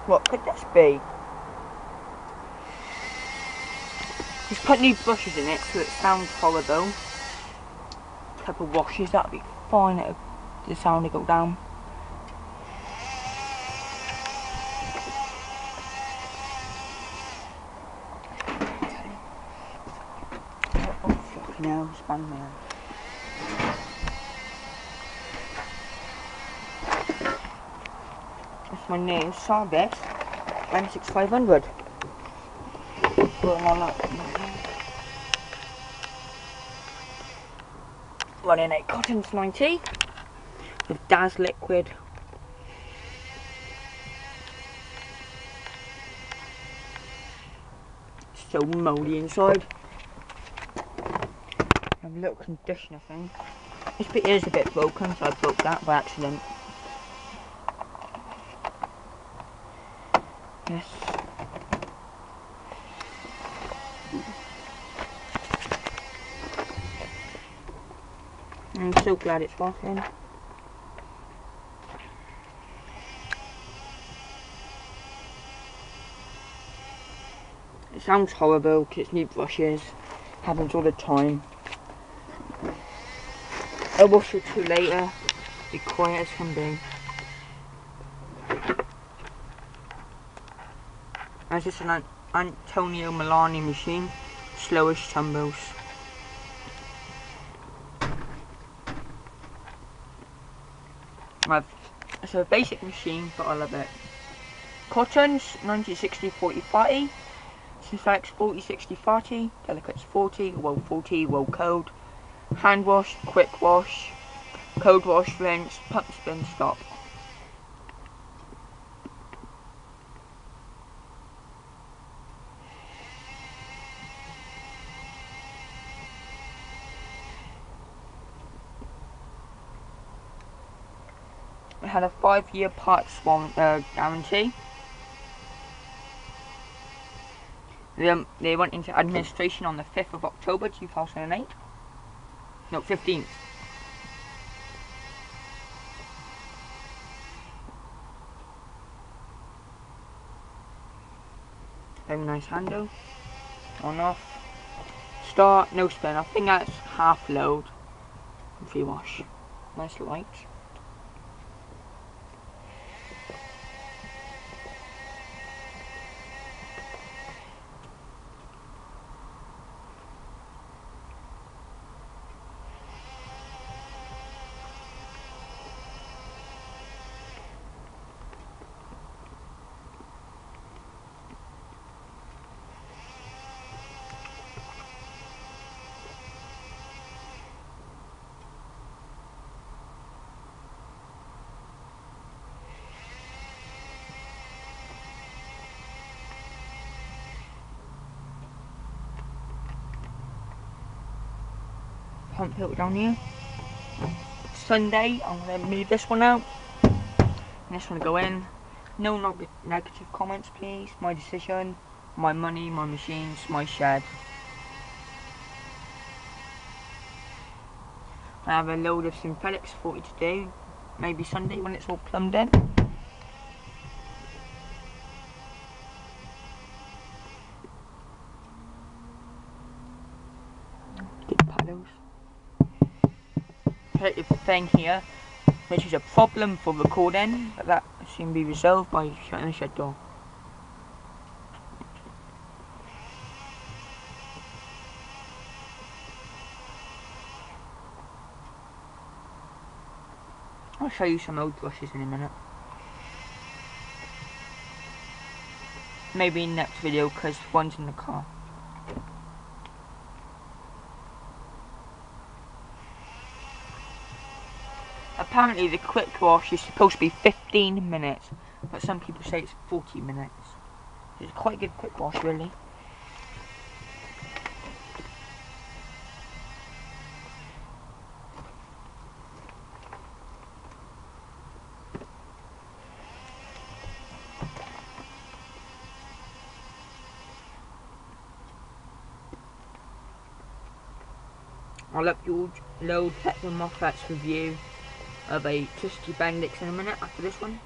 What could this be? Just put new brushes in it so it sounds horrible. A couple of washes, that'll be fine. The sound will go down. Oh fucking hell, span me out. That's my new Sarbis M6500. Running a Cotton's 90 with Daz liquid. So mouldy inside. Have a little conditioner thing. This bit is a bit broken, so I broke that by accident. Yes. I'm so glad it's working. It sounds horrible because it's new brushes. Happens all the time. A wash or two later, be quiet as can be. As it's an Antonio Milani machine, slowish tumbles. It's a basic machine, but I love it. Cotton's 90-60-40-30, Synflex 40-60-30, Delicate's 40, Wool 40, Wool Code, hand wash, quick wash, code wash, rinse, pump, spin, stop. It had a 5-year parts guarantee. They went into administration on the 5th of October 2008. No, 15th. Very nice handle. On off. Start, no spin. I think that's half load. Free wash. Nice light. Pump filter down here. Sunday, I'm going to move this one out. And this one will go in. No negative comments, please. My decision, my money, my machines, my shed. I have a load of synthetics 40 to do. Maybe Sunday when it's all plumbed in. Good paddles. Thing here, which is a problem for recording, but that should be resolved by shutting the shed door. I'll show you some old brushes in a minute. Maybe in next video because one's in the car. Apparently the quick wash is supposed to be 15 minutes, but some people say it's 40 minutes. It's quite a good quick wash, really. I'll upload Petrol Moffat's review of a Twisty Bendix in a minute after this one.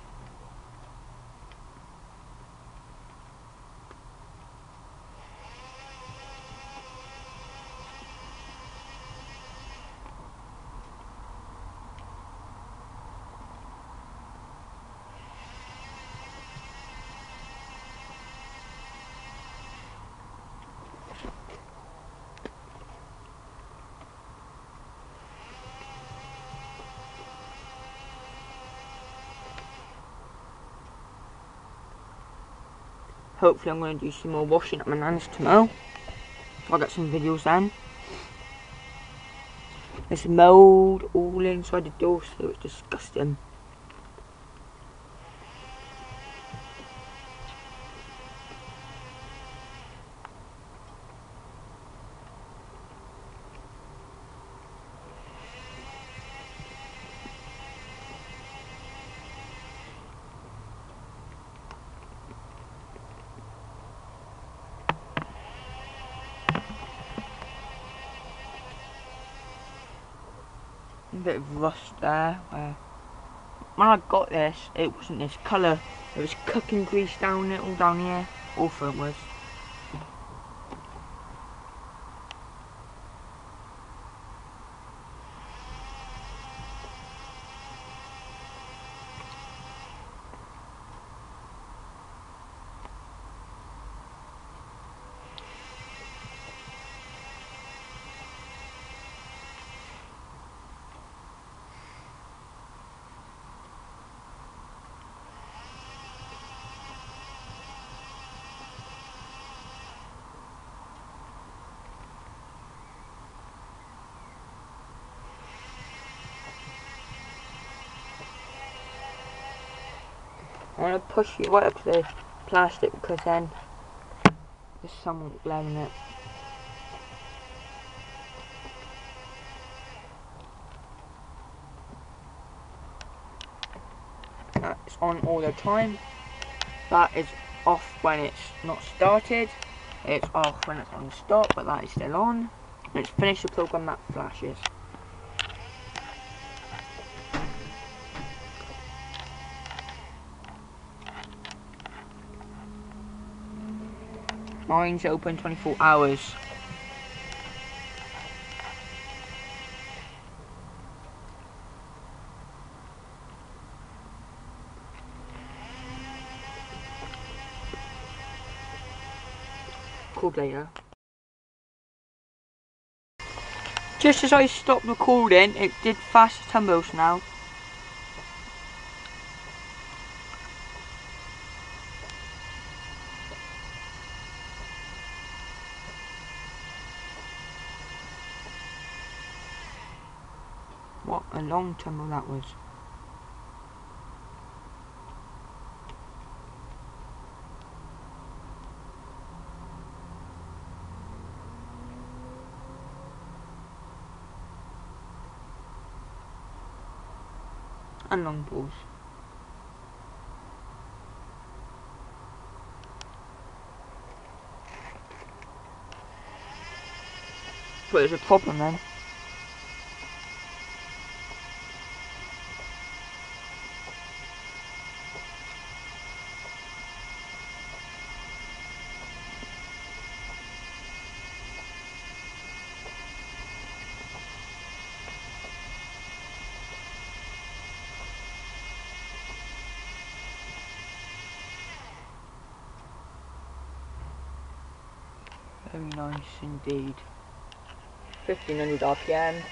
Hopefully I'm going to do some more washing at my nan's tomorrow. I'll get some videos then. There's mould all inside the door, so it's disgusting. A bit of rust there. When I got this, it wasn't this colour. It was cooking grease down it, all down here. Awful it was. I'm going to push it right up to the plastic because then there's someone blaring it. That's on all the time. That is off when it's not started. It's off when it's on stop, but that is still on. When it's finished the program, that flashes. Mine's open 24 hours. Called later. Just as I stopped recording, it did fast tumbles now. What a long tumble that was. And long pause. But there's a problem then. Very nice indeed. 1500 RPM.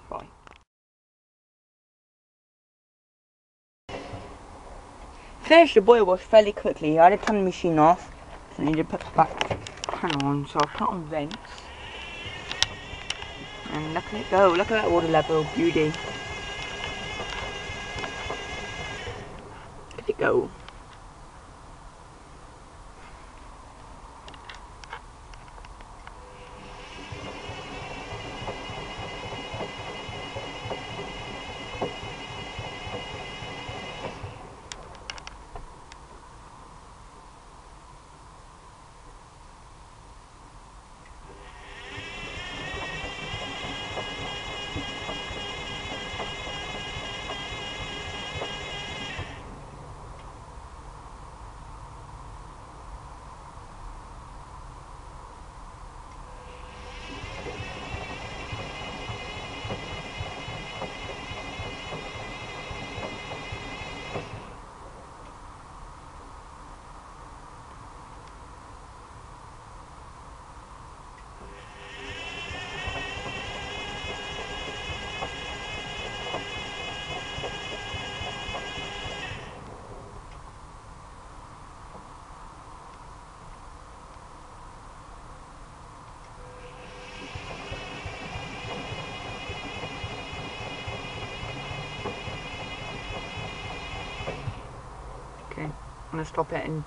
Bye. Finished the boil wash fairly quickly. I had to turn the machine off. So I need to put the back pan on. So I'll put on vents. And look at it go. Look at that water level. Beauty. Look at it go. I'm going to stop it and